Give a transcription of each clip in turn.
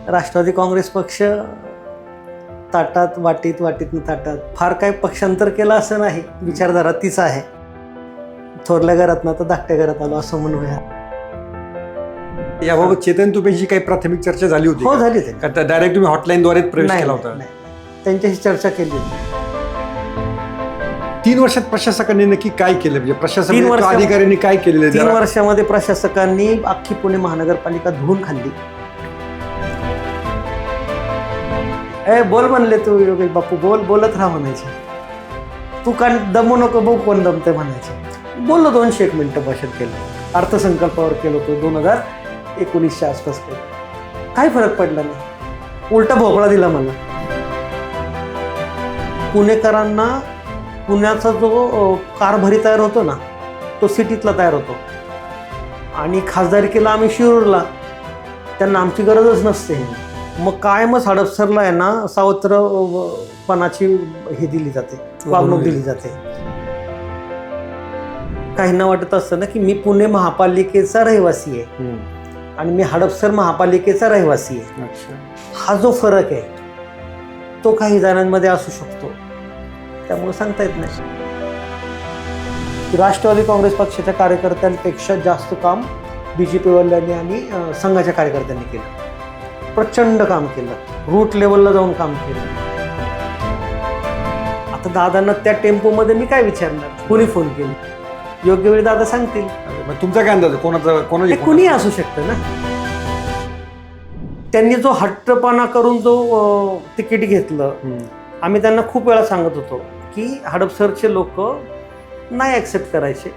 राष्ट्रवादी काँग्रेस पक्ष ताटात वाटीत वाटीतून ताटात फार काही पक्षांतर केलं असं नाही. विचारधारा तीच आहे. थोरल्या घरात ना तर धाकट्या घरात आलो असं म्हणूया. याबाबत चेतन तुपेशी काही प्राथमिक चर्चा झाली होती? हो, झाली. का डायरेक्ट तुम्ही हॉटलाईनद्वारे प्रवेश केला होता? नाही, त्यांच्याशी चर्चा केली होती. 3 वर्षात प्रशासकांनी नक्की काय केलं, म्हणजे प्रशासन अधिकाऱ्यांनी काय केलेलं? 3 वर्षामध्ये प्रशासकांनी अख्खी पुणे महानगरपालिका धुवून खाल्ली. बोल म्हणले तू योगेश बापू, बोलत राहा म्हणायचे. तू का दमू नको, बघू कोण दमते म्हणायचे. बोललो 201 मिनिटं भाषण केलं. अर्थसंकल्पावर केलं होतं 2019च्या आसपास केलं. काही फरक पडला नाही, उलटा भोपळा दिला मला. पुणेकरांना पुण्याचा जो कारभारी तयार होतो ना, तो सिटीतला तयार होतो. आणि खासदारकीला आम्ही शिरूरला, त्यांना आमची गरजच नसते. मग काय मग हडपसरला आहे ना सावत्रपणाची हे दिली जाते, वागणूक दिली जाते. काहींना वाटत असतं ना की मी पुणे महापालिकेचा रहिवासी आहे आणि मी हडपसर महापालिकेचा रहिवासी आहे. हा जो फरक आहे तो काही जणांमध्ये असू शकतो, त्यामुळे सांगता येत नाही. राष्ट्रवादी काँग्रेस पक्षाच्या कार्यकर्त्यांपेक्षा जास्त काम BJP वाल्यांनी आणि संघाच्या कार्यकर्त्यांनी केलं. प्रचंड काम केलं, रूट लेवलला जाऊन काम केलं. आता दादांना त्या टेम्पोमध्ये मी काय विचारणार, कोणी फोन केलं, योग्य वेळी दादा सांगतील. तुमचा काय अंदाज, कोणाचा कुणी असू शकतं ना. त्यांनी जो हट्टपणा करून जो तिकीट घेतलं, आम्ही त्यांना खूप वेळा सांगत होतो की हडपसरचे लोक नाही ॲक्सेप्ट करायचे.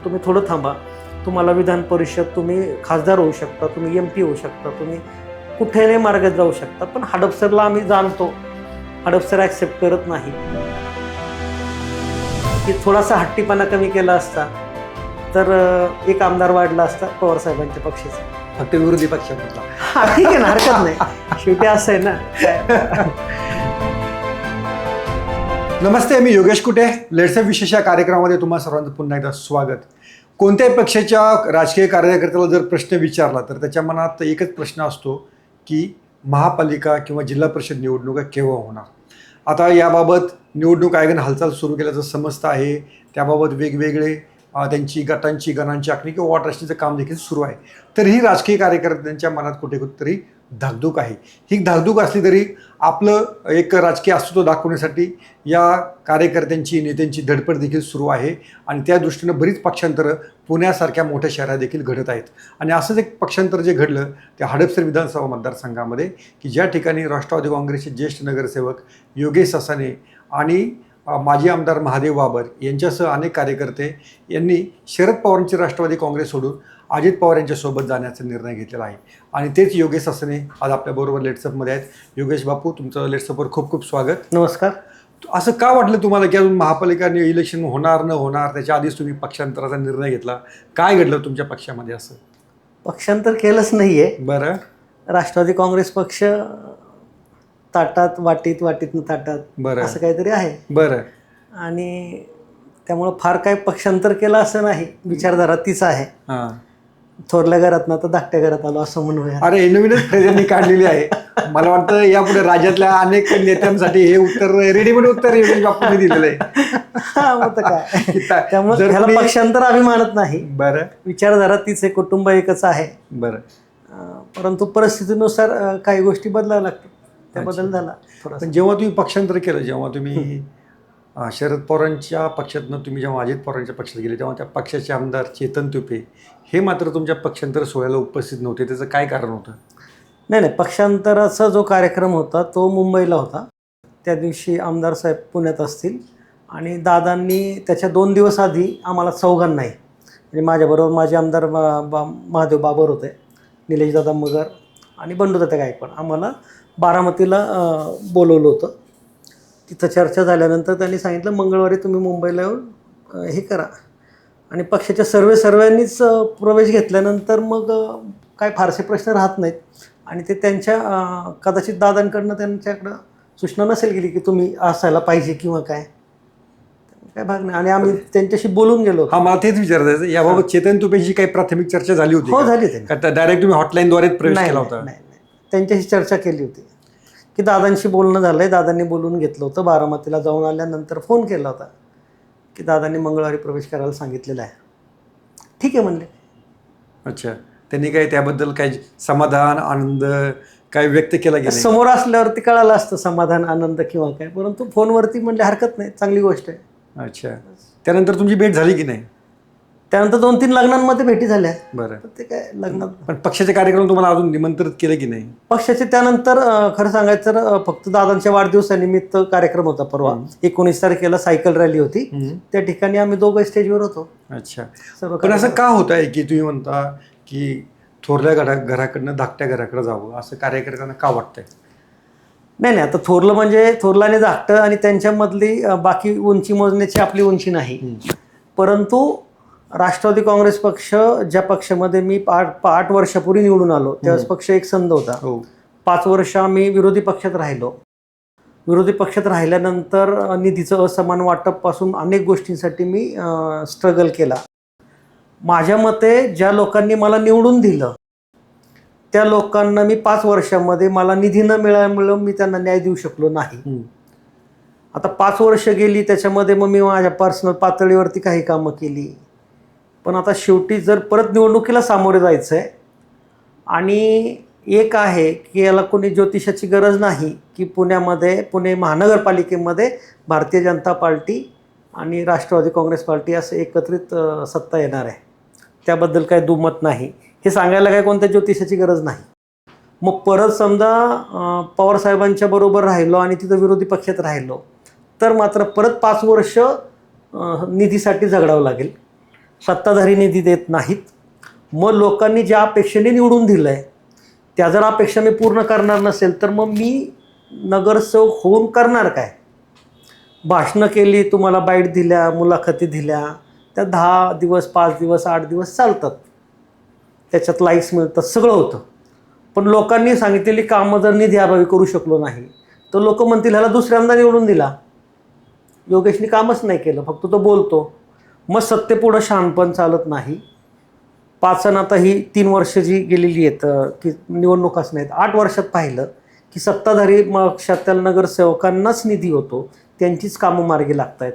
तुम्ही थोडं थांबा, तुम्हाला विधान परिषद, तुम्ही खासदार होऊ शकता, तुम्ही MP होऊ शकता, तुम्ही कुठेही मार्गात जाऊ शकता, पण हडपसरला आम्ही जाणतो हडपसर ॲक्सेप्ट करत नाही. की थोडासा हट्टीपणा कमी केला असता तर एक आमदार वाढला असता पवार साहेबांच्या पक्षाचा, फक्त विरोधी पक्षामधला. ठीक आहे ना, हरकत नाही, शेवटी असं आहे ना. नमस्ते, मी योगेश कुटे. लेट्स विशेष या कार्यक्रमामध्ये तुम्हा सर्वांचं पुन्हा एकदा स्वागत. कोणत्याही पक्षाच्या राजकीय कार्यकर्त्याला जर प्रश्न विचारला तर त्याच्या मनात एकच प्रश्न असतो की महापालिका किंवा जिल्हा परिषद निवडणुका केव्हा होणार. आता याबाबत निवडणूक आयोगाने हालचाल सुरू केल्याचं समजतं आहे. त्याबाबत वेगवेगळे त्यांची गणांची आखणी किंवा वॉट रचनेचं काम देखील सुरू आहे. तरीही राजकीय कार्यकर्त्यांच्या मनात कुठेतरी धाकधूक आहे. ही धाकधूक असली तरी आपलं एक राजकीय अस्तित्व दाखवण्यासाठी या कार्यकर्त्यांची, नेत्यांची धडपड देखील सुरू आहे. आणि त्या दृष्टीनं बरीच पक्षांतरं पुण्यासारख्या मोठ्या शहरात देखील घडत आहेत. आणि असंच एक पक्षांतर जे घडलं ते हडपसर विधानसभा मतदारसंघामध्ये, की ज्या ठिकाणी राष्ट्रवादी काँग्रेसचे ज्येष्ठ नगरसेवक योगेश ससाने आणि माजी आमदार महादेव बाबर यांच्यासह अनेक कार्यकर्ते यांनी शरद पवारांची राष्ट्रवादी काँग्रेस सोडून अजित पवार यांच्यासोबत जाण्याचा निर्णय घेतलेला आहे. आणि तेच योगेश ससाने आज आपल्याबरोबर लेट्सअपमध्ये आहेत. योगेश बापू, तुमचं लेट्सअपवर खूप खूप स्वागत. नमस्कार. असं का वाटलं तुम्हाला की अजून महापालिका इलेक्शन होणार न होणार त्याच्या आधीच तुम्ही पक्षांतराचा निर्णय घेतला? काय घडलं तुमच्या पक्षामध्ये? असं पक्षांतर केलंच नाही आहे. बरं. राष्ट्रवादी काँग्रेस पक्ष ताटात वाटीतून ताटात, बरं, असं काहीतरी आहे. बरं. आणि त्यामुळं फार काही पक्षांतर केलं असं नाही. विचारधारा तीच आहे. थोरल्या घरात ना तर धाकट्या घरात आलो असं म्हणूया. अरे, नवीनच फ्रेजांनी काढलेली आहे. मला वाटतं यापुढे राज्यातल्या अनेक नेत्यांसाठी हे उत्तर, रेडीमेड उत्तर योगेश बापूंनी दिलेलं आहे. मग काय, त्यामुळे ह्याला पक्षांतर आम्ही मानत नाही. बरं. विचारधारा तीच आहे, कुटुंब एकच आहे. बरं. परंतु परिस्थितीनुसार काही गोष्टी बदलाव्या लागतात, त्या बदल झाला थोडा. पण जेव्हा तुम्ही पक्षांतर केलं, जेव्हा तुम्ही शरद पवारांच्या पक्षातनं तुम्ही जेव्हा अजित पवारांच्या पक्षात गेले, तेव्हा त्या पक्षाचे आमदार चेतन तुपे हे मात्र तुमच्या पक्षांतर सोहळ्याला उपस्थित नव्हते. त्याचं काय कारण होतं? नाही, पक्षांतराचा जो कार्यक्रम होता तो मुंबईला होता. त्या दिवशी आमदार साहेब पुण्यात असतील आणि दादांनी त्याच्या 2 दिवस आधी आम्हाला चौघांनाही, म्हणजे माझ्याबरोबर माझे आमदार महादेव बाबर होते, निलेशदादा मगर आणि बंडूदादा गायकवाड, आम्हाला बारामतीला बोलवलं होतं. तिथं चर्चा झाल्यानंतर त्यांनी सांगितलं मंगळवारी तुम्ही मुंबईला येऊन हे करा. आणि पक्षाच्या सर्वांनीच प्रवेश घेतल्यानंतर मग काय फारसे प्रश्न राहत नाहीत. आणि ते त्यांच्या कदाचित दादांकडनं त्यांच्याकडं सूचना नसेल गेली की तुम्ही असायला पाहिजे किंवा काय भाग नाही. आणि आम्ही त्यांच्याशी बोलून गेलो. हा, मला तेच विचारायचं, याबाबत चेतन तुपेशी काही प्राथमिक चर्चा झाली होती? हो, झाली. डायरेक्ट तुम्ही हॉटलाईनद्वारे प्रवेश केला होता? नाही, त्यांच्याशी चर्चा केली होती की दादांशी बोलणं झालं आहे, दादांनी बोलून घेतलं होतं. बारामतीला जाऊन आल्यानंतर फोन केला होता की दादांनी मंगळवारी प्रवेश करायला सांगितलेलं आहे. ठीक आहे म्हणले. अच्छा, त्यांनी काय त्याबद्दल काय समाधान आनंद काय व्यक्त केला की नाही? समोर असल्यावरती कळालं असतं समाधान आनंद किंवा काय, परंतु फोनवरती म्हणले हरकत नाही, चांगली गोष्ट आहे. अच्छा, त्यानंतर तुमची भेट झाली की नाही? त्यानंतर 2-3 लग्नांमध्ये भेटी झाल्या. बरं, पण ते काय लग्नात पण पक्षाचे कार्यक्रम तुम्हाला अजून निमंत्रित केले की नाही? पक्षाचे त्यानंतर खरं सांगायचं तर फक्त दादांच्या वाढदिवसानिमित्त कार्यक्रम होता परवा. 19 तारखेला सायकल रॅली होती, त्या ठिकाणी आम्ही दोघं स्टेजवर होतो. अच्छा, सर्व पण असं का होत आहे की तुम्ही म्हणता की थोरल्या घराकडनं धाकट्या घराकडे जावं असं कार्यकर्त्यांना का वाटतंय? नाही, आता थोरलं म्हणजे थोरलं आणि धाकटं आणि त्यांच्यामधली बाकी उंची मोजण्याची आपली उंची नाही. परंतु राष्ट्रवादी काँग्रेस पक्ष ज्या पक्षामध्ये मी 8 वर्षापूर्वी निवडून आलो त्यावेळेस पक्ष एक संध होता. 5 वर्ष आम्ही विरोधी पक्षात राहिलो. विरोधी पक्षात राहिल्यानंतर निधीचं असमान वाटपपासून अनेक गोष्टींसाठी मी स्ट्रगल केला. माझ्या मते ज्या लोकांनी मला निवडून दिलं त्या लोकांना मी 5 वर्षामध्ये मला निधी न मिळाल्यामुळं मी त्यांना न्याय देऊ शकलो नाही. आता 5 वर्ष गेली, त्याच्यामध्ये मग मी माझ्या पर्सनल पातळीवरती काही कामं केली. पण आता शेवटी जर परत निवडणुकीला सामोरे जायचं आहे आणि एक आहे की याला कोणी ज्योतिषाची गरज नाही की पुणे महानगरपालिकेमध्ये भारतीय जनता पार्टी आणि राष्ट्रवादी काँग्रेस पार्टी असं एकत्रित सत्ता येणार आहे. त्याबद्दल काही दुमत नाही. हे सांगायला काय कोणत्या ज्योतिषाची गरज नाही. मग परत समजा पवारसाहेबांच्या बरोबर राहिलो आणि तिथं विरोधी पक्षात राहिलो तर मात्र परत 5 वर्ष निधीसाठी झगडावं लागेल. सत्ताधारी निधी देत नाहीत. मग लोकांनी ज्या अपेक्षेने निवडून दिलं आहे त्या जर अपेक्षा मी पूर्ण करणार नसेल तर मग मी नगरसेवक होऊन करणार काय? भाषणं केली, तुम्हाला बाईट दिल्या, मुलाखती दिल्या, त्या 10 दिवस 5 दिवस 8 दिवस चालतात, त्याच्यात लाईक्स मिळतात, सगळं होतं. पण लोकांनी सांगितलेली कामं जर निधी अभावी करू शकलो नाही तर लोक म्हणतील ह्याला दुसऱ्यांदा निवडून दिला, योगेशनी कामच नाही केलं, फक्त तो बोलतो. मग सत्तेपुढं शहाणपण चालत नाही. 5 आणि आता ही 3 वर्ष जी गेलेली आहेत की निवडणुकाच नाहीत, 8 वर्षात पाहिलं की सत्ताधारी पक्षातील नगरसेवकांनाच निधी होतो, त्यांचीच कामं मार्गी लागत आहेत.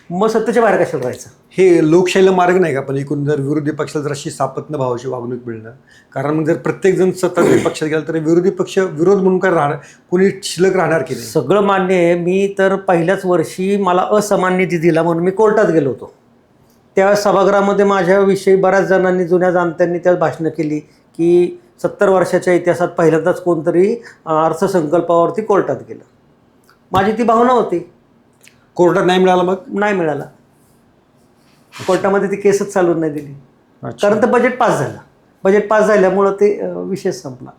मग सत्तेच्या बाहेर कशाला राहायचं? हे लोकशाहीला मार्ग नाही का? पण एकूण जर विरोधी पक्षाला जर अशी सापत्न भावाची वागणूक मिळणं, कारण मग जर प्रत्येकजण सत्ताधारी पक्षात गेला तर विरोधी पक्ष विरोध म्हणून काय राहणार, कोणी शिल्लक राहणार की नाही? सगळं मान्य आहे. मी तर पहिल्याच वर्षी मला असमान निधी दिला म्हणून मी कोर्टात गेलो होतो. त्यावेळेस सभागृहामध्ये माझ्याविषयी बऱ्याच जणांनी, जुन्या जाणत्यांनी त्यात भाषणं केली की 70 वर्षाच्या इतिहासात पहिल्यांदाच कोणतरी अर्थसंकल्पावरती कोर्टात गेलं. माझी ती भावना होती. कोर्टात नाही मिळाला? मग नाही मिळाला. कोर्टामध्ये ती केसच चालून नाही दिली, कारण तर बजेट पास झालं. बजेट पास झाल्यामुळं ते विषय संपला.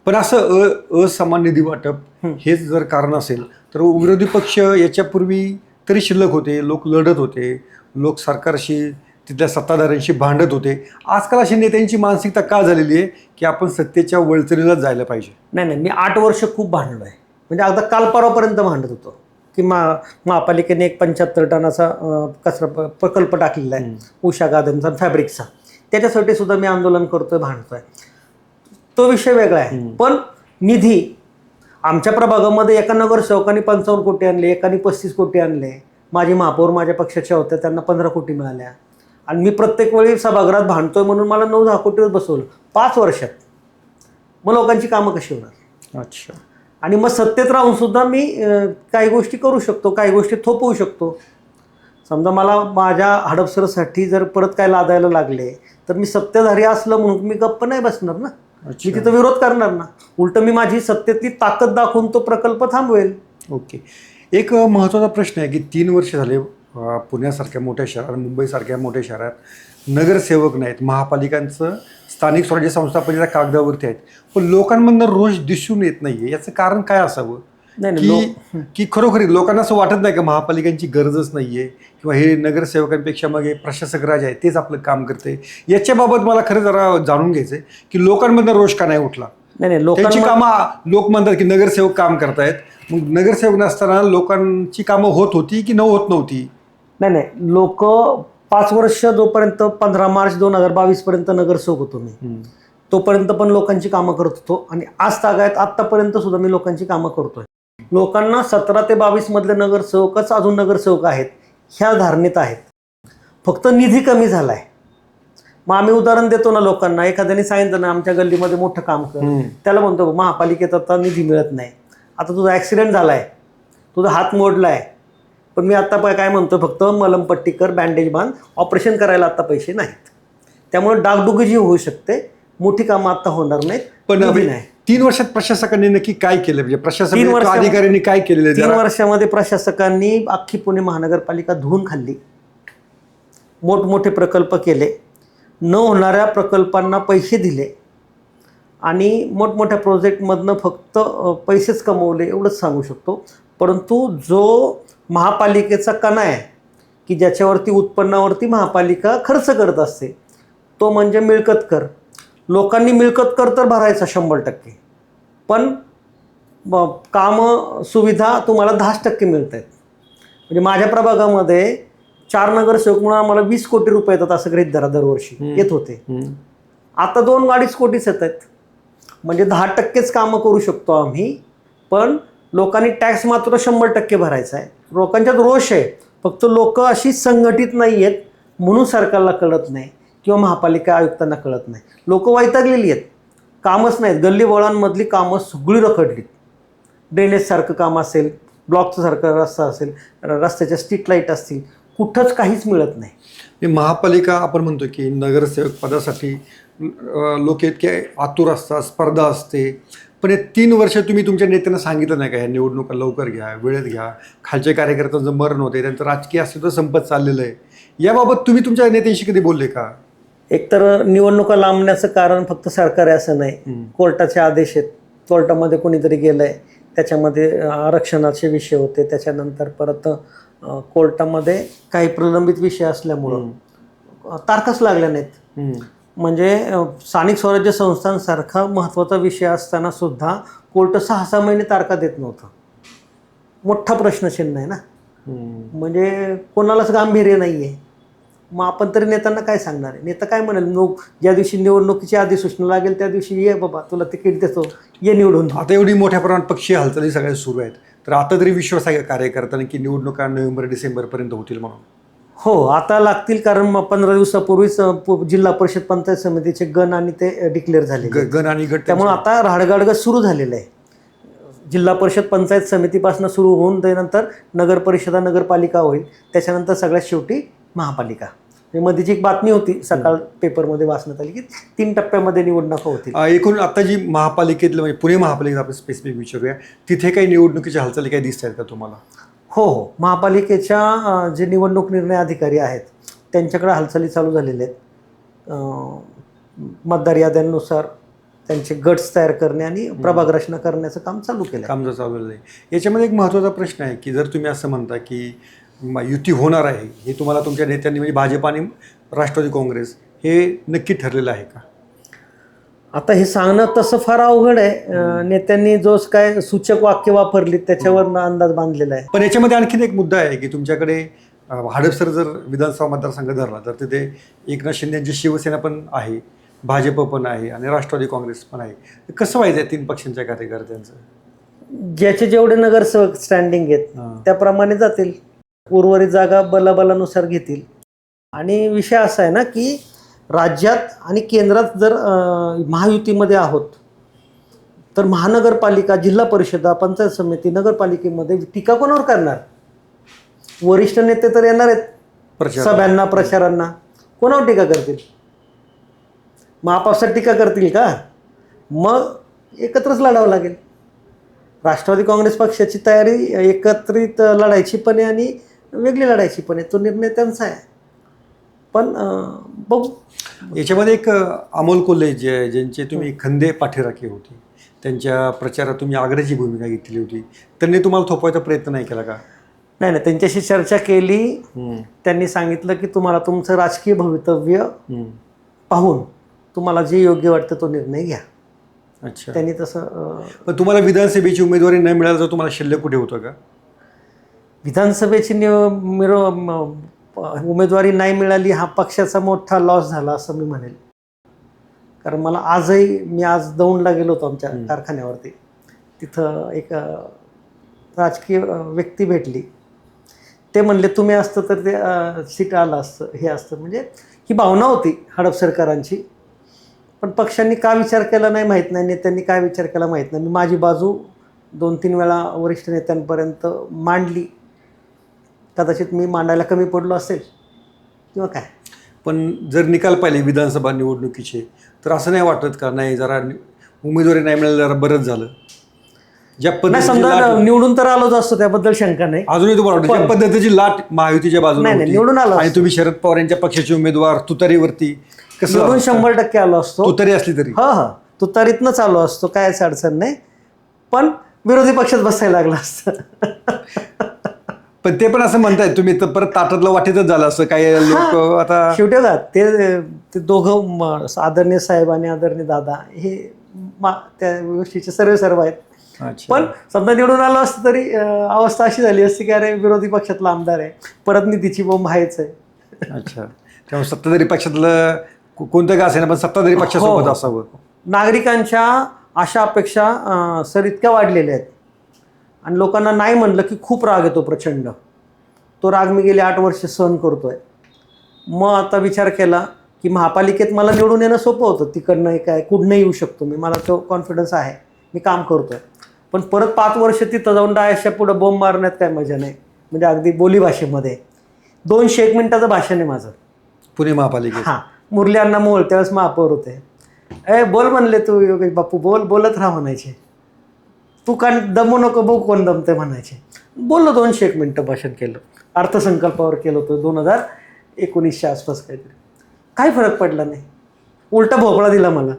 पण असं असमान निधी वाटप हेच जर कारण असेल तर विरोधी पक्ष याच्यापूर्वी तरी शिल्लक होते, लोक लढत होते, लोक सरकारशी तिथल्या सत्ताधाऱ्यांशी भांडत होते. आजकाल अशी नेत्यांची मानसिकता का झालेली आहे की आपण सत्तेच्या वळचणीलाच जायला पाहिजे? नाही, मी 8 वर्ष खूप भांडलो आहे. म्हणजे अगदी काल परवापर्यंत भांडत होतो की महापालिकेने एक 75 टनाचा कचरा प्रकल्प टाकलेला आहे, उषा गार्डनचा, फॅब्रिकचा. त्याच्यासाठी सुद्धा मी आंदोलन करतोय, भांडतोय. तो विषय वेगळा आहे. पण निधी आमच्या प्रभागामध्ये एका नगरसेवकांनी 55 कोटी आणले, एकाने 35 कोटी आणले. माझी महापौर माझ्या पक्षाच्या होत्या, त्यांना 15 कोटी मिळाल्या. आणि मी प्रत्येक वेळी सभागृहात भांडतोय म्हणून मला 9-10 कोटीवर बसवलं 5 वर्षात. मग लोकांची कामं कशी होणार? अच्छा. आणि मग सत्तेत राहून सुद्धा मी काही गोष्टी करू शकतो, काही गोष्टी थोपवू शकतो. समजा मला माझ्या हडपसरसाठी जर परत काय लादायला लागले तर मी सत्ताधारी असलं म्हणून मी गप्प नाही बसणार ना. मी तिथं विरोध करणार ना. उलटं मी माझी सत्तेतली ताकद दाखवून तो प्रकल्प थांबवेल. ओके. एक महत्त्वाचा प्रश्न आहे की 3 वर्ष झाले पुण्यासारख्या मोठ्या शहरात, मुंबईसारख्या मोठ्या शहरात नगरसेवक नाहीत. महापालिकांचं स्थानिक स्वराज्य संस्था पण कागदावरती आहेत, पण लोकांमधनं रोष दिसून येत नाही आहे. याचं कारण काय असावं? की खरोखरी लोकांना असं वाटत नाही का महापालिकांची गरजच नाही आहे किंवा हे नगरसेवकांपेक्षा मग हे प्रशासक राज आहे तेच आपलं काम करते? याच्याबाबत मला खरं जरा जाणून घ्यायचं आहे की लोकांमधनं रोष का नाही उठला? नाही, त्यांची कामं लोक म्हणतात की नगरसेवक काम करतायत, मग नगरसेवक नसताना लोकांची कामं होत होती की होत नव्हती? नाही, लोक 5 वर्ष जोपर्यंत 15 मार्च 2022 पर्यंत नगरसेवक होतो मी, तोपर्यंत पण लोकांची कामं करत होतो आणि आज तागायत आत्तापर्यंत सुद्धा मी लोकांची कामं करतोय. लोकांना 17 ते 22 मधले नगरसेवकच अजून नगरसेवक आहेत ह्या धारणेत आहेत. फक्त निधी कमी झाला आहे. मग आम्ही उदाहरण देतो ना लोकांना, एखाद्याने सांगितलं ना आमच्या गल्लीमध्ये मोठं काम कर, त्याला म्हणतो महापालिकेत आता निधी मिळत नाही, आता तुझा ॲक्सिडेंट झाला आहे, तुझा हात मोडला आहे, पण मी आत्ता काय म्हणतो फक्त मलमपट्टी कर, बँडेज बांध, ऑपरेशन करायला आत्ता पैसे नाहीत. त्यामुळे डागडुगी जी होऊ शकते, मोठी कामं आत्ता होणार नाहीत. पण 3 वर्षात प्रशासकांनी नक्की काय केलं, म्हणजे प्रशासन अधिकाऱ्यांनी काय केलेलं? 3 वर्षामध्ये प्रशासकांनी अख्खी पुणे महानगरपालिका धुवून खाल्ली, मोठमोठे प्रकल्प केले, न होणाऱ्या प्रकल्पांना पैसे दिले आणि मोठमोठ्या प्रोजेक्टमधनं फक्त पैसेच कमवले एवढंच सांगू शकतो. परंतु जो महापालिकेचा कणा आहे की ज्याच्यावरती उत्पन्नावरती महापालिका खर्च करत असते, तो म्हणजे मिळकत कर. लोकांनी मिळकत कर तर भरायचा 100%, पण कामं सुविधा तुम्हाला 10% मिळत आहेत. म्हणजे माझ्या प्रभागामध्ये 4 नगरसेवक म्हणून आम्हाला 20 कोटी रुपये येतात असं गृहीत धरा, दरवर्षी येत होते. आता 2-2.5 कोटीच येत आहेत. म्हणजे 10%च कामं करू शकतो आम्ही, पण लोकांनी टॅक्स मात्र 100% भरायचा आहे. लोकांच्यात रोष आहे, फक्त लोक अशी संघटित नाही आहेत म्हणून सरकारला कळत नाही किंवा महापालिका आयुक्तांना कळत नाही. लोक वैतागलेली आहेत, कामच नाहीत. गल्ली बोळांमधली कामं सगळी रखडलीत. ड्रेनेजसारखं काम असेल, ब्लॉकचं सारखं रस्ता असेल, रस्त्याच्या स्ट्रीट लाईट असतील, कुठंच काहीच मिळत नाही. महापालिका आपण म्हणतो की नगरसेवक पदासाठी लोक इतके आतुर असतात, स्पर्धा असते, पण हे 3 वर्ष तुम्ही तुमच्या नेत्यांना सांगितलं नाही का ह्या निवडणुका लवकर घ्या, वेळेत घ्या, खालचे कार्यकर्त्यांचं मरण होते, त्यांचं राजकीय अस्तित्व संपत चाललेलं आहे, याबाबत तुम्ही तुमच्या नेत्यांशी कधी बोलले का? एकतर निवडणुका लांबण्याचं कारण फक्त सरकार आहे असं नाही, कोर्टाचे आदेश आहेत, कोर्टामध्ये कोणीतरी गेलं आहे, त्याच्यामध्ये आरक्षणाचे विषय होते, त्याच्यानंतर परत कोर्टामध्ये काही प्रलंबित विषय असल्यामुळं तारखाच लागल्या नाहीत. म्हणजे स्थानिक स्वराज्य संस्थांसारखा महत्त्वाचा विषय असताना सुद्धा कोर्ट 6-6 महिने तारखा देत नव्हतं. मोठा प्रश्नचिन्ह आहे ना. म्हणजे कोणालाच गांभीर्य नाही आहे. मग आपण तरी नेत्यांना काय सांगणार आहे? नेता काय म्हणेल, ज्या दिवशी निवडणुकीची अधिसूचना लागेल त्या दिवशी ये बाबा तुला तिकीट देतो, ये निवडून. आता एवढी मोठ्या प्रमाणात पक्षीय हालचाली सगळ्या सुरू आहेत, तर आता तरी विश्वास आहे कार्यकर्त्यांना की निवडणुका नोव्हेंबर-डिसेंबरपर्यंत होतील म्हणून? हो, आता लागतील, कारण 15 दिवसापूर्वीच जिल्हा परिषद पंचायत समितीचे गण आणि ते डिक्लेअर झाले, गण आणि गट. त्यामुळे आता राडगाडगं सुरू झालेलं आहे. जिल्हा परिषद पंचायत समितीपासून सुरू होऊन त्यानंतर नगर परिषदा नगरपालिका होईल, त्याच्यानंतर सगळ्यात शेवटी महापालिका. मध्येची एक बातमी होती सकाळ पेपरमध्ये वाचण्यात आली की 3 टप्प्यामध्ये निवडणुका होतील. एकूण आता जी महापालिकेतलं म्हणजे पुणे महापालिकेत आपण स्पेसिफिक विचारूया, तिथे काही निवडणुकीच्या हालचाली काही दिसत आहेत का तुम्हाला? हो, महापालिकेच्या जे निवडणूक निर्णय अधिकारी आहेत त्यांच्याकडे हालचाली चालू झालेल्या आहेत. मतदार याद्यांनुसार त्यांचे गट्स तयार करणे आणि प्रभाग रचना करण्याचं काम चालू केलं, काम चालू आहे. याच्यामध्ये एक महत्त्वाचा प्रश्न आहे की जर तुम्ही असं म्हणता की युती होणार आहे, हे तुम्हाला तुमच्या नेत्यांनी म्हणजे भाजप आणि राष्ट्रवादी काँग्रेस हे नक्की ठरलेलं आहे का? आता हे सांगणं तसं फार अवघड आहे. नेत्यांनी जो काय सूचक वाक्य वापरली त्याच्यावर अंदाज बांधलेला आहे. पण याच्यामध्ये आणखीन एक मुद्दा आहे की तुमच्याकडे हडपसर जर विधानसभा मतदारसंघ धरला तर तिथे एकनाथ शिंदे यांची शिवसेना पण आहे, भाजप पण आहे आणि राष्ट्रवादी काँग्रेस पण आहे. कसं व्हायचं 3 पक्षांच्या कार्यकर्त्यांचं? ज्याचे जेवढे नगरसेवक स्टँडिंग आहेत त्याप्रमाणे जातील, उर्वरित जागा बलाबलानुसार घेतील. आणि विषय असा आहे ना की राज्यात आणि केंद्रात जर महायुतीमध्ये आहोत तर महानगरपालिका, जिल्हा परिषदा, पंचायत समिती, नगरपालिकेमध्ये टीका कोणावर करणार? वरिष्ठ नेते तर येणार आहेत सभ्यांना, प्रचारांना, कोणावर टीका करतील? मग आपापसात टीका करतील का? मग एकत्रच लढावं लागेल. राष्ट्रवादी काँग्रेस पक्षाची तयारी एकत्रित लढायची पण आहे आणि वेगळी लढायची पण आहे, तो निर्णय त्यांचा आहे. पण बघू. याच्यामध्ये एक अमोल कोल्हे जे ज्यांचे तुम्ही खंदे पाठीराखी होती, त्यांच्या प्रचारात तुम्ही आग्रहाची भूमिका घेतली होती, त्यांनी तुम्हाला थोपवायचा प्रयत्न नाही केला का? नाही, त्यांच्याशी चर्चा केली. त्यांनी सांगितलं की तुम्हाला तुमचं राजकीय भवितव्य पाहून तुम्हाला जे योग्य वाटतं तो निर्णय घ्या. अच्छा. त्यांनी तसं. पण तुम्हाला विधानसभेची उमेदवारी न मिळाली तर तुम्हाला शिल्लक कुठे होतं का? विधानसभेची उमेदवारी नाही मिळाली हा पक्षाचा मोठा लॉस झाला असं मी म्हणेल. कारण मला आजही, मी आज दौंडला गेलो होतो आमच्या कारखान्यावरती, तिथं एक राजकीय व्यक्ती भेटली. ते म्हणले तुम्ही असतं तर ते सीट आलं असतं, हे असतं. म्हणजे ही भावना होती हडपसरकरांची. पण पक्षांनी का विचार केला नाही माहीत नाही, नेत्यांनी काय विचार केला माहीत नाही. मी माझी बाजू 2-3 वेळा वरिष्ठ नेत्यांपर्यंत मांडली. कदाचित मी मांडायला कमी पडलो असेल किंवा काय. पण जर निकाल पाहिले विधानसभा निवडणुकीचे, तर असं नाही वाटत का नाही जरा उमेदवारी नाही मिळालं जरा बरंच झालं? ज्या नाही, पद्धतीची समजा लाट निवडून तर आलोच असतो, त्याबद्दल शंका नाही. अजूनही तुम्हाला वाटतं ज्या पद्धतीची लाट महायुतीच्या बाजूने नाही, होती, निवडून आलो आणि असतो. तुम्ही शरद पवार यांच्या पक्षाचे उमेदवार तुतारीवरती कसं निवडून वाटतं? 100% आलो असतो. तुतारी असली तरी हा, तुतारीतनंच आलो असतो, कायच अडचण नाही. पण विरोधी पक्षात बसायला लागला असतं. पण ते पण असं म्हणताय तुम्ही, तर परत ताटातलं वाटेतच झालं असं काही लोक आता. शेवटी बघा, ते दोघं आदरणीय साहेब आणि आदरणीय दादा हे त्या गोष्टीचे सर्व आहेत. अच्छा. पण समजा निवडून आलं असतं तरी अवस्था अशी झाली असती की अरे विरोधी पक्षातला आमदार आहे, परत निधीची बोंब आहेच आहे. अच्छा, त्यामुळे सत्ताधारी पक्षातलं कोणतं का असेल पण सत्ताधारी पक्षासोबत हो. असावं. नागरिकांच्या अशा अपेक्षा सर इतक्या वाढलेल्या आहेत, आणि लोकांना नाही म्हणलं की खूप राग येतो प्रचंड. तो राग मी गेले 8 वर्ष सहन करतोय. मग आता विचार केला की महापालिकेत मला निवडून येणं सोपं होतं, तिकडनं काय कुठनं येऊ शकतो मी, मला तो कॉन्फिडन्स आहे, मी काम करतोय. पण परत 5 वर्ष तिथं जाऊन डायसच्या पुढं बोंब मारण्यात काय मजा नाही. म्हणजे अगदी बोलीभाषेमध्ये 201 मिनिटाचं भाषण आहे माझं पुणे महापालिकेत. हां, मुरली अण्णा मोहोळ त्यावेळेस महापौर होते. बोल म्हणले तू योगेश बापू, बोलत राहा म्हणायचे. तू का दमू नको, बघू कोण दमते म्हणायचे. बोललो, 201 मिनिटं भाषण केलं. अर्थसंकल्पावर केलं होतं 2019च्या आसपास काहीतरी. काही फरक पडला नाही, उलटा भोपळा दिला मला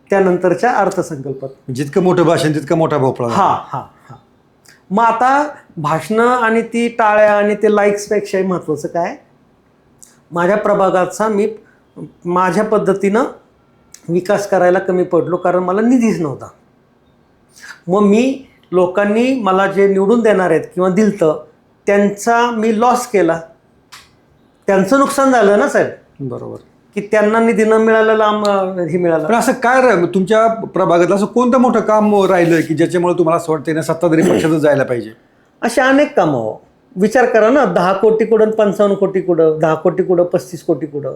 त्यानंतरच्या अर्थसंकल्पात. जितकं मोठं भाषण तितका मोठा भोपळा. हां. मग आता भाषणं आणि ती टाळ्या आणि ते लाईक्सपेक्षाही महत्त्वाचं काय, माझ्या प्रभागाचा मी माझ्या पद्धतीनं विकास करायला कमी पडलो, कारण मला निधीच नव्हता. मग मी लोकांनी मला जे निवडून देणार आहेत किंवा दिलतं त्यांचा मी लॉस केला. त्यांचं नुकसान झालं ना साहेब. बरोबर. की त्यांना निधी न मिळालेला हे मिळालं. पण असं काय तुमच्या प्रभागातलं असं कोणतं मोठं काम राहिलं की ज्याच्यामुळे तुम्हाला असं वाटतं ना सत्ताधारी पक्षातच जायला पाहिजे? असे अनेक कामं हो. विचार करा ना, 10 कोटी कुठं, 55 कोटी कुठं, 10 कोटी कुठं, 35 कोटी कुठं.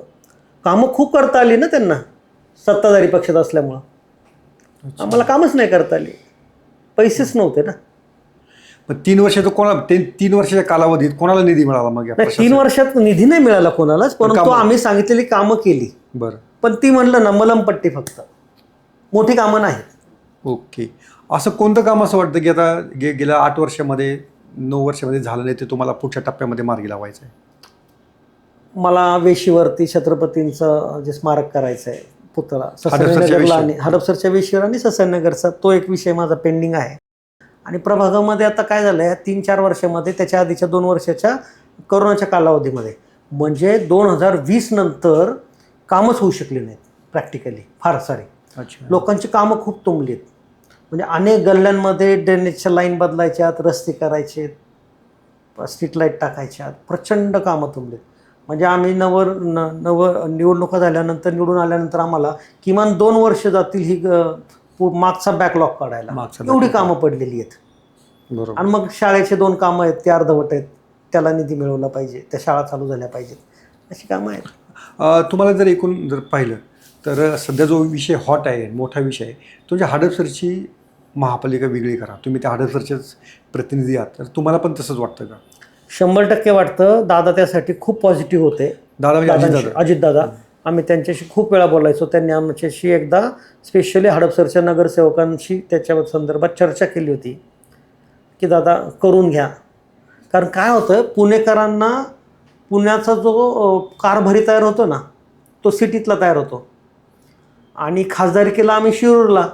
कामं खूप करता आली ना त्यांना सत्ताधारी पक्षात असल्यामुळं. आम्हाला कामच नाही करता आली, पैसेच नव्हते ना. पण 3 वर्षाचं कोणाला 3 वर्षाच्या कालावधीत कोणाला निधी मिळाला मग? 3 वर्षात निधी नाही मिळाला कोणालाच, परंतु आम्ही सांगितलेली कामं केली. बरं. पण ती म्हणलं ना मलमपट्टी, फक्त मोठी कामं नाहीत. ओके. असं कोणतं काम असं वाटतं की आता गेल्या 8 वर्षामध्ये 9 वर्षामध्ये झालं नाही ते तुम्हाला पुढच्या टप्प्यामध्ये मार्गी लावायचं आहे? मला वेशीवरती छत्रपतींचं जे स्मारक करायचं आहे, पुतळा हडपसरच्या आणि हडपसरच्या वेशीवर आणि ससाईनगरचा, तो एक विषय माझा पेंडिंग आहे. आणि प्रभागामध्ये आता काय झालं आहे, 3-4 वर्षामध्ये, त्याच्या आधीच्या 2 वर्षाच्या करोनाच्या कालावधीमध्ये, म्हणजे 2020 नंतर कामच होऊ शकले नाहीत प्रॅक्टिकली, फार सारे. अच्छा. लोकांची कामं खूप तुंबली आहेत. म्हणजे अनेक गल्ल्यांमध्ये ड्रेनेजच्या लाईन बदलायच्यात, रस्ते करायचे, स्ट्रीट लाईट टाकायच्यात, प्रचंड कामं तुंबलीत. म्हणजे आम्ही निवडणुका झाल्यानंतर, निवडून आल्यानंतर आम्हाला किमान 2 वर्ष जातील ही मागचा बॅकलॉग काढायला, एवढी कामं पडलेली आहेत. बरोबर. आणि मग शाळेचे 2 कामं आहेत, ते अर्धवट आहेत, त्याला निधी मिळवला पाहिजे, त्या शाळा चालू झाल्या पाहिजेत, अशी कामं आहेत. तुम्हाला जर एकूण जर पाहिलं तर सध्या जो विषय हॉट आहे, मोठा विषय आहे, तो म्हणजे हडपसरची महापालिका वेगळी करा. तुम्ही त्या हडपसरचेच प्रतिनिधी आहात, तर तुम्हाला पण तसंच वाटतं का? 100% वाटतं. दादा त्यासाठी खूप पॉझिटिव्ह होते. दादा म्हणजे अजितदादा. आम्ही त्यांच्याशी खूप वेळा बोलायचो. त्यांनी आमच्याशी एकदा स्पेशली हडपसरच्या नगरसेवकांशी त्याच्या संदर्भात चर्चा केली होती की दादा करून घ्या. कारण काय होतं, पुणेकरांना पुण्याचा जो कारभारी तयार होतो ना, तो सिटीतला तयार होतो. आणि खासदारकीला आम्ही शिरूरला,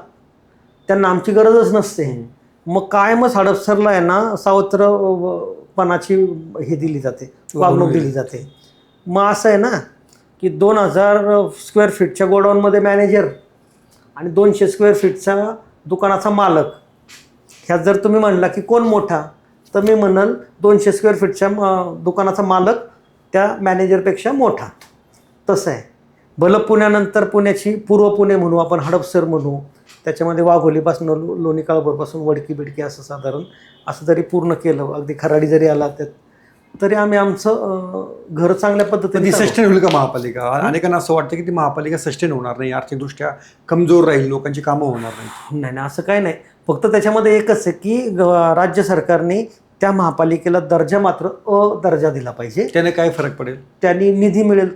त्यांना आमची गरजच नसते. मग कायमच हडपसरला आहे ना सावत्रपणाची हे दिली जाते, वागणूक दिली जाते. मग असं आहे ना की 2000 स्क्वेअर फीटच्या गोडाऊनमध्ये मॅनेजर आणि 200 स्क्वेअर फीटचा दुकानाचा मालक, ह्यात जर तुम्ही म्हणला की कोण मोठा, तर मी म्हणाल 200 स्क्वेअर फीटच्या दुकानाचा मालक त्या मॅनेजरपेक्षा मोठा. तसं आहे. भलं पुण्यानंतर पुण्याची पूर्व पुणे म्हणू आपण, हडपसर म्हणू, त्याच्यामध्ये वाघोलीपासून लोणी काळभोरपासून वडकी बिडकी असं साधारण असं जरी पूर्ण केलं, अगदी खराडी जरी आला त्यात, तरी आम्ही आमचं घर चांगल्या पद्धतीने सस्टेन होईल का महापालिका? अनेकांना असं वाटतं की ती महापालिका सस्टेन होणार नाही, आर्थिकदृष्ट्या कमजोर राहील, लोकांची कामं होणार नाही. नाही नाही, असं काही नाही. फक्त त्याच्यामध्ये एकच आहे की राज्य सरकारने त्या महापालिकेला दर्जा मात्र दर्जा दिला पाहिजे. त्याने काय फरक पडेल? त्यांनी निधी मिळेल,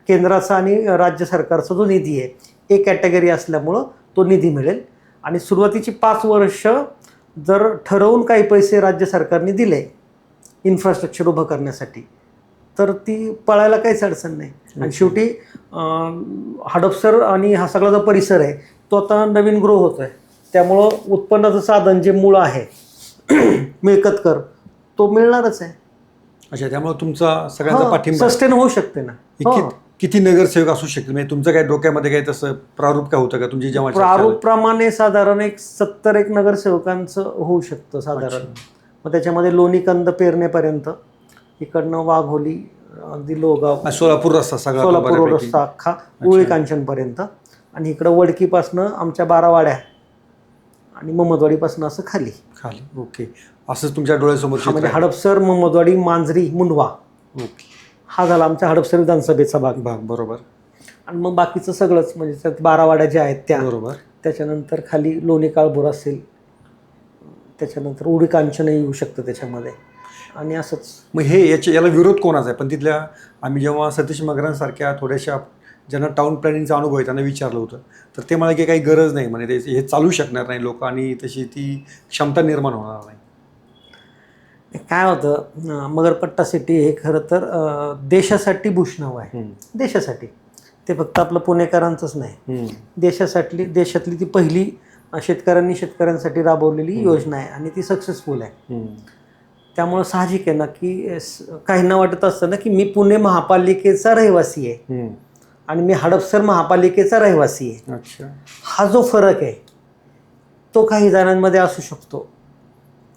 केंद्राचा आणि राज्य सरकारचा जो निधी आहे, एक कॅटेगरी असल्यामुळं तो निधी मिळेल. आणि सुरुवातीची 5 वर्ष जर ठरवून काही पैसे राज्य सरकारने दिले इन्फ्रास्ट्रक्चर उभं करण्यासाठी, तर ती पळायला काहीच अडचण नाही. आणि शेवटी हडपसर आणि हा सगळा जो परिसर आहे तो आता नवीन ग्रो होतो आहे, त्यामुळं उत्पन्नाचं साधन जे मूळ आहे मिळकत कर, तो मिळणारच आहे. अच्छा, त्यामुळे तुमचा सगळ्यांचा पाठिंबा सस्टेन होऊ शकते ना. किती नगरसेवक असू शकतील? म्हणजे तुमचं काय डोक्यामध्ये काही तसं प्रारूप काय होतं का तुमची जेव्हा? प्रारूपप्रमाणे साधारण 70 नगरसेवकांचं होऊ शकतं साधारण. मग त्याच्यामध्ये लोणी कंद पेरण्यापर्यंत, इकडनं वाघोली अगदी लोगाव, सोलापूर रस्ता सगळा, सोलापूर रस्ता अख्खा उळी कांचनपर्यंत, आणि इकडं वडकीपासनं आमच्या 12 वाड्या आणि मोहम्मदवाडीपासून असं खाली. ओके, असंच तुमच्या डोळ्यासमोर म्हणजे हडपसर, मोहम्मदवाडी, मांजरी, मुंडवा, ओके, हा झाला आमच्या हडपसर विधानसभेचा भाग. बरोबर. आणि मग बाकीचं सगळंच म्हणजे त्यात 12 वाड्या ज्या आहेत त्या, बरोबर. त्याच्यानंतर खाली लोणी काळभोर असेल, त्याच्यानंतर उडी कांचन येऊ शकतं त्याच्यामध्ये, आणि असंच. मग याला विरोध कोणाचा आहे? पण तिथल्या आम्ही जेव्हा सतीश मगरांसारख्या थोड्याशा ज्यांना टाउन प्लॅनिंगचा अनुभव आहे त्यांना विचारलं होतं, तर ते मला की काही गरज नाही म्हणे, हे चालू शकणार नाही लोक, आणि तशी ती क्षमता निर्माण होणार नाही. काय होतं, मगरपट्टा सिटी हे खरं तर देशासाठी भूषणाव आहे. देशासाठी, ते फक्त आपलं पुणेकरांचंच नाही, देशातली ती पहिली शेतकऱ्यांसाठी राबवलेली योजना आहे, आणि ती सक्सेसफुल आहे. त्यामुळं साहजिक आहे ना की काहींना वाटत असतं ना की मी पुणे महापालिकेचा रहिवासी आहे आणि मी हडपसर महापालिकेचा रहिवासी आहे. अच्छा, हा जो फरक आहे तो काही जणांमध्ये असू शकतो,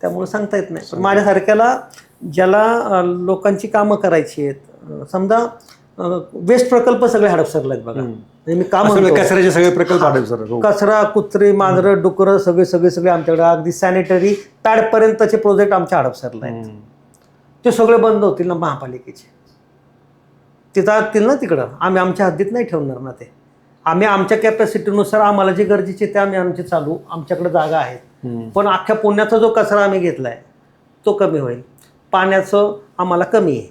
त्यामुळे सांगता येत नाही. पण माझ्यासारख्याला ज्याला लोकांची कामं करायची आहेत, समजा वेस्ट प्रकल्प सगळे हडपसरला आहेत बघा. मी काम कचऱ्याचे सगळे प्रकल्प हडपसर, कचरा, कुत्री, मांजरं, डुकरं सगळे आमच्याकडे, अगदी सॅनिटरी पॅडपर्यंतचे प्रोजेक्ट आमच्या हडपसरला आहेत. ते सगळे बंद होतील ना महापालिकेचे, तिथं असतील ना तिकडं, आम्ही आमच्या हद्दीत नाही ठेवणार ना ते. आम्ही आमच्या कॅपॅसिटीनुसार आम्हाला जे गरजेचे ते आम्ही आमचे चालू, आमच्याकडे जागा आहेत. पण अख्ख्या पुण्याचा जो कचरा आम्ही घेतलाय तो कमी होईल. पाण्याचं आम्हाला कमी आहे,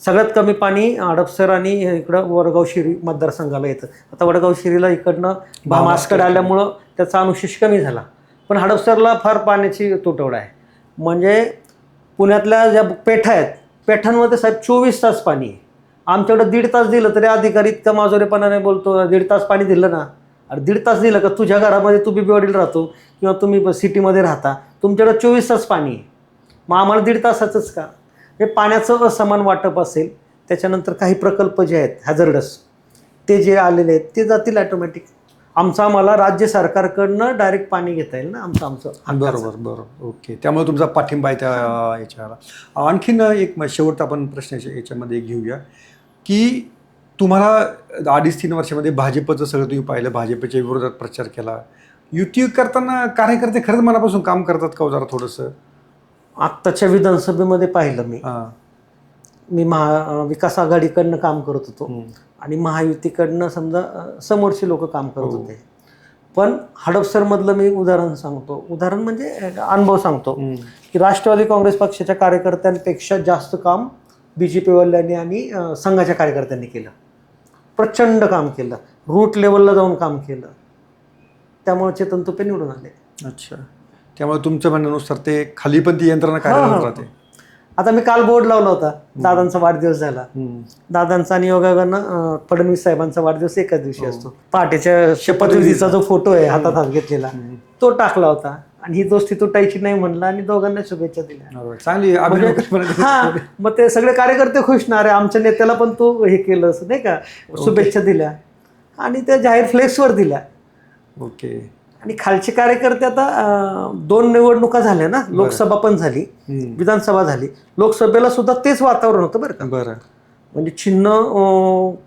सगळ्यात कमी पाणी हडपसर आणि इकडं वडगाव शिरी मतदारसंघाला येतं. आता वडगाव शिरीला इकडनं भामासकडे आल्यामुळं त्याचा अनुशेष कमी झाला, पण हडपसरला फार पाण्याची तुटवडा आहे. म्हणजे पुण्यातल्या ज्या पेठा आहेत, पेठांमध्ये साहेब 24 तास पाणी आहे. आमच्याकडे 1.5 तास दिलं तरी अधिकारी इतका माजोरेपणाने बोलतो, 1.5 तास पाणी दिलं ना, अरे 1.5 तास दिलं का? तुझ्या घरामध्ये तू बिबीवाडीला राहतो किंवा तुम्ही सिटीमध्ये राहता, तुमच्याकडे 24 तास पाणी आहे, मग आम्हाला 1.5 तासाचंच का? हे पाण्याचं असमान वाटप असेल. त्याच्यानंतर काही प्रकल्प जे आहेत हॅझर्डस, ते जे आलेले आहेत ते जातील ॲटोमॅटिक. आम्हाला राज्य सरकारकडनं डायरेक्ट पाणी घेता येईल ना आमचं. बरोबर. ओके, त्यामुळे तुमचा पाठिंबा आहे त्या याच्याला. आणखीन एक शेवटचा आपण प्रश्न याच्यामध्ये घेऊया की तुम्हाला 2.5-3 वर्षामध्ये भाजपचं सगळं तुम्ही पाहिलं, भाजपच्या विरोधात प्रचार केला, युती करताना कार्यकर्ते खरंच मनापासून काम करतात का जरा थोडंसं? आत्ताच्या विधानसभेमध्ये पाहिलं मी विकास आघाडीकडनं काम करत होतो आणि महायुतीकडनं समजा समोरचे लोक काम करत होते. पण हडपसरमधलं मी उदाहरण म्हणजे अनुभव सांगतो की राष्ट्रवादी काँग्रेस पक्षाच्या कार्यकर्त्यांपेक्षा जास्त काम BJPवाल्यांनी आणि संघाच्या कार्यकर्त्यांनी केलं. प्रचंड काम केलं, रूट लेवलला जाऊन काम केलं, त्यामुळे चेतन तुपे निवडून आले. अच्छा, त्यामुळे तुमच्या म्हणण्यानुसार ते खाली पण ती यंत्रणा कार्यरत राहते. आता मी काल बोर्ड लावला होता, दादांचा वाढदिवस झाला, दादांचा आणि योगायोगानं फडणवीस साहेबांचा वाढदिवस एकाच दिवशी असतो. पहाटेच्या शपथविधीचा जो फोटो आहे हातात हात घेतलेला तो टाकला होता आणि ही दोस्ती तुटायची नाही म्हणला आणि दोघांना शुभेच्छा दिल्या. चांगली. मग ते सगळे कार्यकर्ते खुश ना, रे आमच्या नेत्याला पण तू हे केलं नाही का, शुभेच्छा दिल्या आणि त्या जाहीर फ्लेक्सवर दिल्या. ओके. आणि खालचे कार्यकर्ते आता 2 निवडणुका झाल्या ना, लोकसभा पण झाली, विधानसभा झाली, लोकसभेला सुद्धा तेच वातावरण होतं बरं का. म्हणजे चिन्ह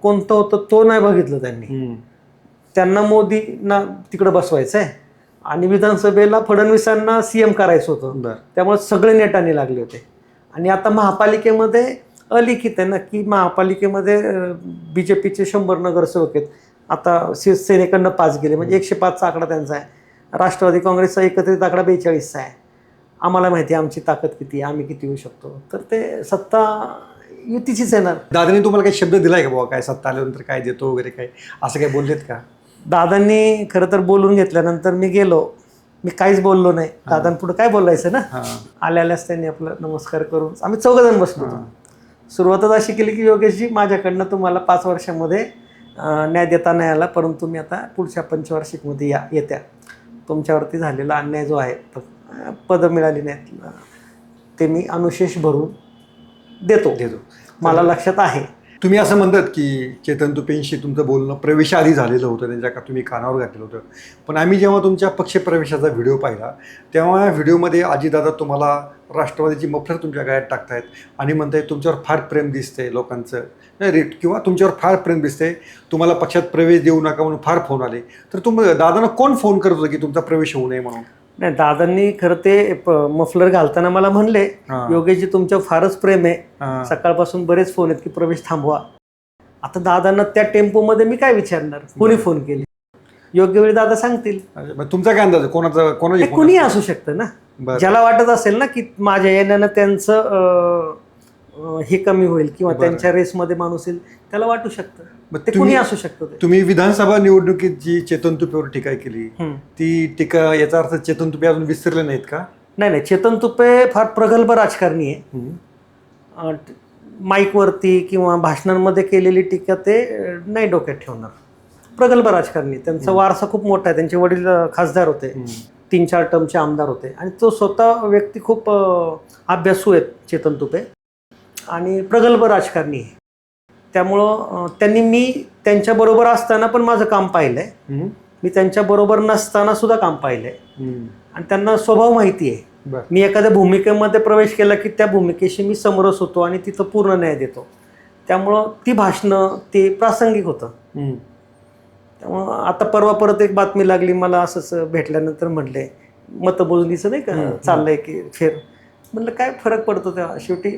कोणतं होतं तो नाही बघितलं त्यांनी. त्यांना मोदींना तिकडं बसवायचं आहे आणि विधानसभेला फडणवीसांना CM करायचं होतं. त्यामुळे सगळे नेटाने लागले होते. आणि आता महापालिकेमध्ये अलिखित आहे ना की महापालिकेमध्ये BJPचे 100 नगरसेवक आहेत. आता शिवसेनेकडनं 5 गेले, म्हणजे 105चा आकडा त्यांचा आहे. राष्ट्रवादी काँग्रेसचा एकत्रित आकडा 42चा आहे. आम्हाला माहिती आहे आमची ताकद किती आहे, आम्ही किती येऊ शकतो. तर ते सत्ता युतीचीच येणार. दादांनी तुम्हाला काही शब्द दिलाय का बाबा काय सत्ता आल्यानंतर काय देतो वगैरे काय असं काही बोललेत का? दादांनी खरं तर बोलून घेतल्यानंतर मी गेलो, मी काहीच बोललो नाही. दादांपुढे काय बोलायचं ना. आल्यास त्यांनी आपलं नमस्कार करून आम्ही 4 जण बसलो. सुरुवातच अशी केली की योगेशजी माझ्याकडनं तुम्हाला 5 वर्षामध्ये न्याय देता नाही आला, परंतु मी आता पुढच्या पंचवार्षिकमध्ये येत्या तुमच्यावरती झालेला अन्याय जो आहे, पदं मिळाली नाहीत, ते मी अनुशेष भरून देतो. मला लक्षात आहे. तुम्ही असं म्हणतात की चेतन तुपेंशी तुमचं बोलणं प्रवेशाआधी झालेलं होतं, त्यांच्या का तुम्ही कानावर घातलेलं होतं. पण आम्ही जेव्हा तुमच्या पक्षप्रवेशाचा व्हिडिओ पाहिला तेव्हा व्हिडिओमध्ये अजितदादा तुम्हाला राष्ट्रवादीची मफलर तुमच्या गळ्यात टाकतायत आणि म्हणतायत तुमच्यावर फार प्रेम दिसतंय लोकांचं किंवा तुमच्यावर फार प्रेम दिसतंय, तुम्हाला पक्षात प्रवेश देऊ नका म्हणून फार फोन आले. तर दादांना कोण फोन करत होतं की तुमचा प्रवेश होऊ नये म्हणून? नाही, दादांनी खरं ते मफलर घालताना मला म्हणले योगेशजी तुमच्यावर फारच प्रेम आहे, सकाळपासून बरेच फोन आहेत की प्रवेश थांबवा. आता दादांना त्या टेम्पोमध्ये मी काय विचारणार, कोणी फोन केले, योग्य वेळी दादा सांगतील. तुमचा काय अंदाज कोणाची कुणी असू शकतं ना. ज्याला वाटत असेल ना की माझ्या येण्यानं त्यांचं हे कमी होईल किंवा त्यांच्या रेसमध्ये माणूस येईल, त्याला वाटू शकतं. ते कुणी असू शकतं. तुम्ही विधानसभा निवडणुकीत जी चेतन तुपेवर टीका केली, ती टीका याचा अर्थ चेतन तुपे अजून विसरले नाहीत का? नाही, चेतन तुपे फार प्रगल्भ राजकारणी आहे. माईकवरती किंवा भाषणांमध्ये केलेली टीका ते नाही डोक्यात ठेवणार. प्रगल्भ राजकारणी, त्यांचा वारसा खूप मोठा आहे. त्यांचे वडील खासदार होते, 3-4 टर्मचे आमदार होते आणि तो स्वतः व्यक्ती खूप अभ्यासू आहेत चेतन तुपे आणि प्रगल्भ राजकारणी आहे. त्यामुळं मी त्यांच्याबरोबर असताना पण माझं काम पाहिलं आहे, मी त्यांच्याबरोबर नसताना सुद्धा काम पाहिलं आहे आणि त्यांना स्वभाव माहिती आहे. मी एखाद्या भूमिकेमध्ये प्रवेश केला की त्या भूमिकेशी मी समरस होतो आणि तिथं पूर्ण न्याय देतो. त्यामुळं ती भाषणं ते प्रासंगिक होतं. त्यामुळं आता परवा परत एक बातमी लागली मला, असंच भेटल्यानंतर म्हटले मतमोजणीचं नाही का चाललंय की फेर. म्हटलं काय फरक पडतो, तेव्हा शेवटी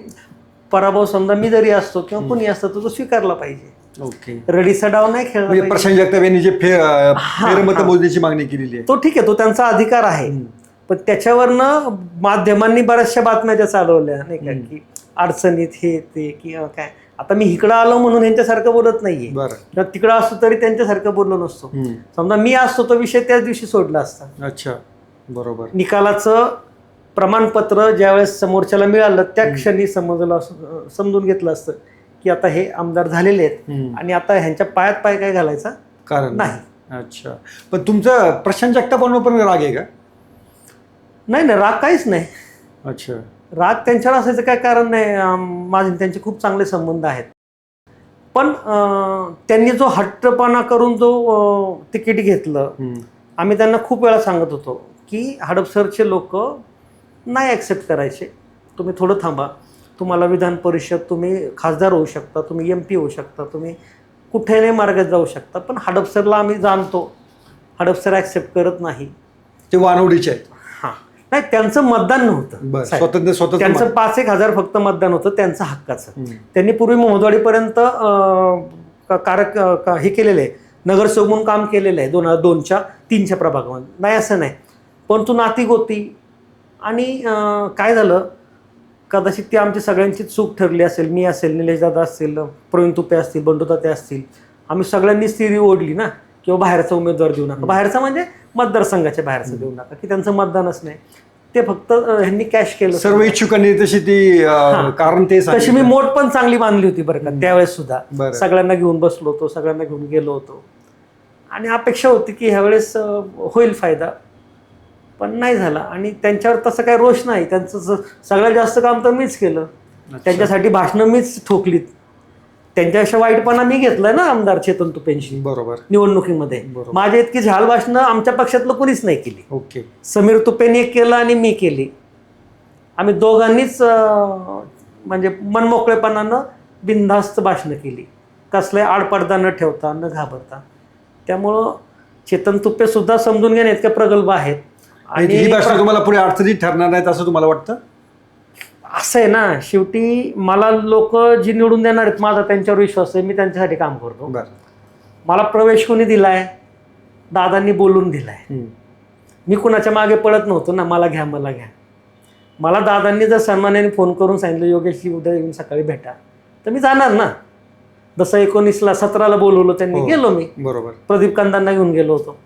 पराभव समजा मी जरी असतो किंवा कुणी असतं तो स्वीकारला पाहिजे. रडीचा डाव नाही खेळला. प्रशांत जगताप यांनी जे फेर मतमोजणीची मागणी केलेली आहे तो ठीक आहे, तो त्यांचा अधिकार आहे. पण त्याच्यावरनं माध्यमांनी बऱ्याचशा बातम्या ज्या चालवल्या नाही का की अडचणीत हे ते किंवा काय. आता मी इकडं आलो म्हणून यांच्यासारखं बोलत नाहीये, तिकडं असतो तरी त्यांच्यासारखं बोललो नसतो. समजा मी असतो तो विषय त्याच दिवशी सोडला असता. अच्छा, बरोबर. निकालाचं प्रमाणपत्र ज्यावेळेस समोरच्याला मिळालं त्या क्षणी समजून घेतलं असतं की आता हे आमदार झालेले आहेत आणि आता ह्यांच्या पायात पाय काय घालायचा कारण नाही. अच्छा, पण तुमचं प्रशांत जगतापांवर पण राग आहे का? नाही, राग काहीच नाही. अच्छा, राग त्यांच्यावर असायचं काय कारण नाही. माझे त्यांचे खूप चांगले संबंध आहेत. पण त्यांनी जो हट्टपणा करून जो तिकीट घेतलं, आम्ही त्यांना खूप वेळा सांगत होतो की हडपसरचे लोक नाही ॲक्सेप्ट करायचे, तुम्ही थोडं थांबा, तुम्हाला विधान परिषद, तुम्ही खासदार होऊ शकता, तुम्ही MP होऊ शकता, तुम्ही कुठेही मार्गात जाऊ शकता. पण हडपसरला आम्ही जाणतो, हडपसर ॲक्सेप्ट करत नाही. ते वानवडीचे आहेत. नाही, त्यांचं मतदान नव्हतं, स्वतंत्र त्यांचं 5-1 हजार फक्त मतदान होतं, त्यांचं हक्काचं. त्यांनी पूर्वी मोहदवाडीपर्यंत हे केलेलं आहे, नगरसेवक म्हणून काम केलेलं आहे 2002च्या 3च्या प्रभागामध्ये. नाही असं नाही, परंतु नाती गोती आणि काय झालं, कदाचित ती आमची सगळ्यांची चूक ठरली असेल. मी असेल, निलेशदादा असतील, प्रवीण तुपे असतील, बंडू ताते असतील, आम्ही सगळ्यांनीच ती ओढली ना किंवा बाहेरचा उमेदवार देऊ नका. बाहेरचा म्हणजे मतदारसंघाच्या बाहेरचं देऊ नका, की त्यांचं मतदानच नाही. ते फक्त ह्यांनी कॅश केलं. सर्व इच्छुकांनी तशी ती कारण ते तशी मी मोठ पण चांगली बांधली होती बरं का त्यावेळेस सुद्धा. सगळ्यांना घेऊन बसलो होतो, सगळ्यांना घेऊन गेलो होतो आणि अपेक्षा होती की ह्यावेळेस होईल फायदा, पण नाही झाला. आणि त्यांच्यावर तसं काही रोष नाही, त्यांचं सगळ्यात जास्त काम तर मीच केलं. त्यांच्यासाठी भाषणं मीच ठोकलीत. त्यांच्यापेक्षा वाईटपणा मी घेतलाय ना आमदार चेतन तुपेंशी. बरोबर. निवडणुकीमध्ये माझी इतकी झाल भाषणं आमच्या पक्षातलं कोणीच नाही केली. ओके. समीर तुपेंनी केलं आणि मी केली. आम्ही दोघांनीच म्हणजे मनमोकळेपणानं बिनधास्त भाषणं केली, कसलाही आडपडदा न ठेवता न घाबरता. त्यामुळं चेतन तुपेसुद्धा समजून घेणे इतके प्रगल्भ आहेत. आणि ही भाषणं तुम्हाला पुढे अडचणीत ठरणार नाहीत असं तुम्हाला वाटतं? असं आहे ना, शेवटी मला लोक जी निवडून देणार आहेत माझा त्यांच्यावर विश्वास आहे, मी त्यांच्यासाठी काम करतो. बरं. मला प्रवेश कोणी दिलाय? दादांनी बोलून दिलाय. मी कुणाच्या मागे पळत नव्हतो ना, मला घ्या मला घ्या. मला दादांनी जर सन्मानाने फोन करून सांगितलं योगेशजी उद्या येऊन सकाळी भेटा, तर मी जाणार ना. जसं 17ला बोलवलं त्यांनी, गेलो मी. बरोबर. प्रदीप कंदांना घेऊन गेलो होतो.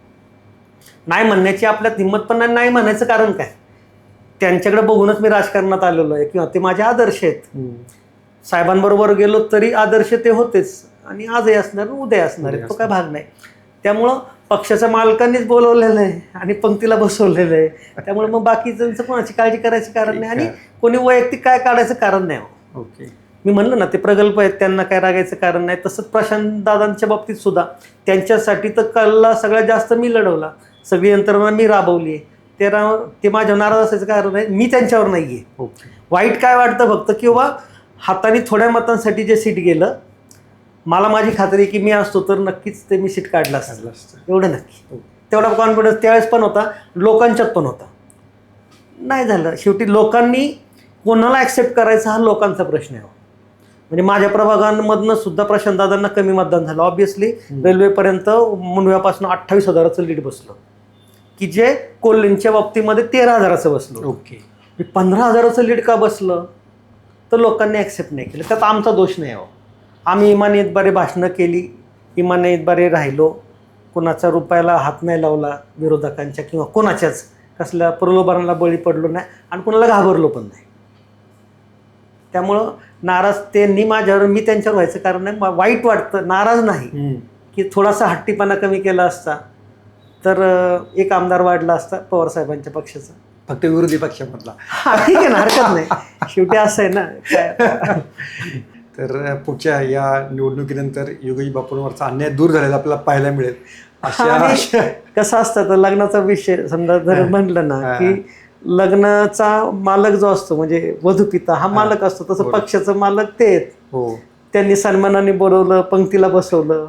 नाही म्हणण्याची आपल्यात हिंमत पण नाही म्हणायचं कारण काय? त्यांच्याकडे बघूनच मी राजकारणात आलेलो आहे किंवा ते माझे आदर्श आहेत. साहेबांबरोबर गेलो तरी आदर्श ते होतेच आणि आजही असणार उद्या असणार आहेत, तो काय भाग नाही. त्यामुळं पक्षाच्या मालकांनीच बोलवलेलं आहे आणि पंक्तीला बसवलेलं आहे. त्यामुळे मग बाकीच्यांचं कोणाची काळजी करायचं कारण नाही आणि कोणी वैयक्तिक काय काढायचं कारण नाही. ओके. मी म्हणलं ना ते प्रगल्भ आहेत, त्यांना काय रागायचं कारण नाही. तसंच प्रशांत दादांच्या बाबतीत सुद्धा त्यांच्यासाठी तर कल्ला सगळ्यात जास्त मी लढवला, सगळी यंत्रणा मी राबवली आहे. ते माझ्यावर नाराज असायचं कारण नाही, मी त्यांच्यावर नाही आहे. ओके. वाईट काय वाटतं फक्त किंवा हाताने थोड्या मतांसाठी जे सीट गेलं, मला माझी खात्री आहे की मी असतो तर नक्कीच ते मी सीट काढलं असतं, एवढं नक्की. तेवढा कॉन्फिडन्स त्यावेळेस पण होता, लोकांच्यात पण होता. नाही झालं. शेवटी लोकांनी कोणाला ॲक्सेप्ट करायचा हा लोकांचा प्रश्न आहे. म्हणजे माझ्या प्रभागांमधनं सुद्धा प्रशांतदादांना कमी मतदान झालं. ऑब्व्हियसली रेल्वेपर्यंत मुंडव्यापासून 28,000चं लीड बसलं, की जे कोल्हेंच्या बाबतीमध्ये 13,000चं बसलं. ओके. 15,000चं लीड का बसलं? तर लोकांनी ॲक्सेप्ट नाही केलं. त्यात आमचा दोष नाही. आम्ही इमानीतबारे भाषणं केली, इमानीतबारे राहिलो, कोणाचा रुपयाला हात नाही लावला विरोधकांच्या किंवा कोणाच्याच कसल्या प्रलोभनाला बळी पडलो नाही आणि कोणाला घाबरलो पण नाही. त्यामुळं नाराज त्यांनी माझ्यावर, मी त्यांच्यावर व्हायचं कारण नाही. वाईट वाटतं, नाराज नाही, की थोडासा हट्टीपणा कमी केला असता तर एक आमदार वाढला असता पवारसाहेबांच्या पक्षाचा, फक्त विरोधी पक्षामधला. ठीक आहे ना, हरकत नाही. शेवटी असं आहे ना काय. तर पुढच्या या निवडणुकीनंतर योगेश बापूंवरचा अन्याय दूर झालेला आपल्याला पाहायला मिळेल. अशा कसं असतं तर लग्नाचा विषय समजा जर म्हटलं ना की लग्नाचा मालक जो असतो म्हणजे वधूपिता हा मालक असतो, तसं पक्षाचं मालक ते आहेत. त्यांनी सन्मानाने बोलवलं, पंक्तीला बसवलं,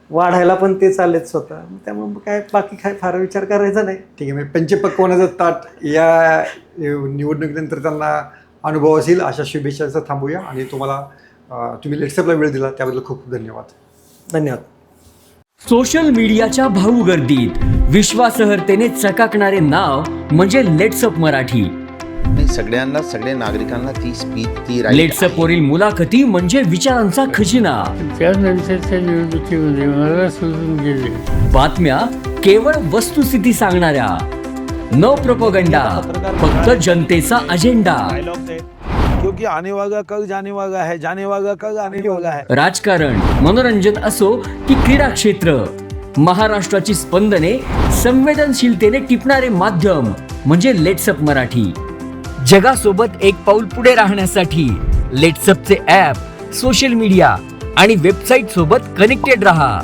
वाढायला पण ते चाललेत स्वतः. त्यामुळे काय बाकी काय फार विचार करायचा नाही. ठीक आहे. म्हणजे पंचपक्वानाचं ताट या निवडणुकीनंतर त्यांना अनुभव असेल अशा शुभेच्छांचा थांबूया. आणि तुम्ही लेट्सअपला वेळ दिला त्याबद्दल खूप खूप धन्यवाद. धन्यवाद. सोशल मीडियाच्या भाऊ गर्दीत विश्वासार्हतेने चकाकणारे नाव म्हणजे लेट्सअप मराठी. सगळ्यांना, सगळ्या नागरिकांना ती स्पीच, ती लेट्सअप वरील मुलाखती म्हणजे विचारांचा खजिना. त्यानंतरच्या निवडणुकीमध्ये मला सोडून गेले. बातम्या केवळ वस्तुस्थिती सांगणाऱ्या, न प्रोपगंडा, फक्त जनतेचा अजेंडा. क्योंकि आने वाला कल जाने वाला है, जाने वाला कल आने वाला है. राजकारण, मनोरंजन असो की क्रीडा क्षेत्र, महाराष्ट्राची स्पंदने संवेदनशीलतेने टिपणारे माध्यम म्हणजे लेट्सअप मराठी. जगासोबत एक पाऊल पुढे राहण्यासाठी लेट्सअपचे ॲप, सोशल मीडिया आणि वेबसाईट सोबत कनेक्टेड रहा.